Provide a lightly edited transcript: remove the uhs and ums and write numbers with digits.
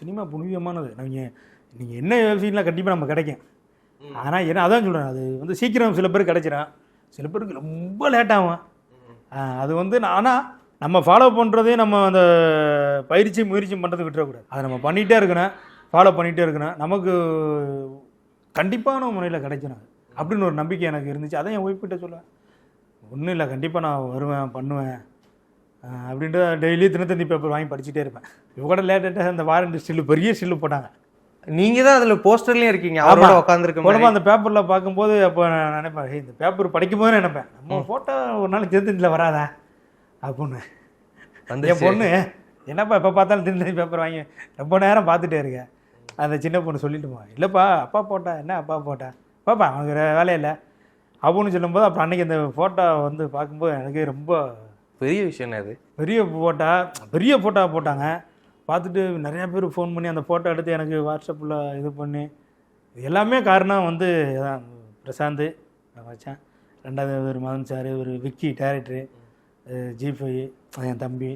Cinema புனிதமானது. நீங்கள் என்ன வெப்சீட்லாம் கண்டிப்பாக நம்ம கிடைக்கும். ஆனால் ஏன்னா அதான் சொல்கிறேன், அது வந்து சீக்கிரம் சில பேருக்கு கிடைச்சிடும், சில பேருக்கு ரொம்ப லேட் ஆகும். அது வந்து ஆனால் நம்ம ஃபாலோ பண்ணுறதே நம்ம அந்த முயற்சி பண்ணுறது விட்டுறக்கூடாது. அதை நம்ம பண்ணிகிட்டே இருக்கணும், ஃபாலோ பண்ணிகிட்டே இருக்கணும். நமக்கு கண்டிப்பான முறையில் கிடைக்கணும் அப்படின்னு ஒரு நம்பிக்கை எனக்கு இருந்துச்சு. அதான் என் ஒய்ஃப்கிட்ட சொல்லுவேன், ஒன்றும் இல்லை கண்டிப்பாக நான் வருவேன் பண்ணுவேன் அப்படின்ட்டு டெய்லி தினத்தந்தி பேப்பர் வாங்கி படிச்சுட்டே இருப்பேன். இவ கூட லேட்டாக அந்த வாரண்ட் ஸ்டில்லு பெரிய ஸ்டில்லு போட்டாங்க. நீங்கள் தான் அதில் போஸ்டர்லேயும் இருக்கீங்க, அவரோட உட்காந்துருக்க உடம்பு அந்த பேப்பரில் பார்க்கும்போது அப்போ நான் நினைப்பேன், இந்த பேப்பர் படிக்கும் போது நினைப்பேன் நம்ம ஃபோட்டோ ஒரு நாள் தினத்தந்தியில் வராதா அப்படின்னு. என் பொண்ணு என்னப்பா எப்போ பார்த்தாலும் தினத்தந்தி பேப்பர் வாங்கி ரொம்ப நேரம் பார்த்துட்டே இருக்கேன். அந்த சின்ன பொண்ணு சொல்லிட்டுமா, இல்லைப்பா அப்பா போட்டா என்ன அப்பா போட்டா பாப்பா அவனுக்கு வேலையில்லை அப்படின்னு சொல்லும்போது அப்புறம் அன்றைக்கி அந்த ஃபோட்டோ வந்து பார்க்கும்போது எனக்கு ரொம்ப பெரிய விஷயம். அது பெரிய ஃபோட்டோ போட்டாங்க. பார்த்துட்டு நிறையா பேர் ஃபோன் பண்ணி அந்த ஃபோட்டோ எடுத்து எனக்கு வாட்ஸ்அப்பில் இது பண்ணி, இது எல்லாமே காரணம் வந்து அதான் பிரசாந்த் நான் வச்சேன், ரெண்டாவது ஒரு மதன் சார், ஒரு விக்கி டேரக்டரு, G5 என் தம்பி,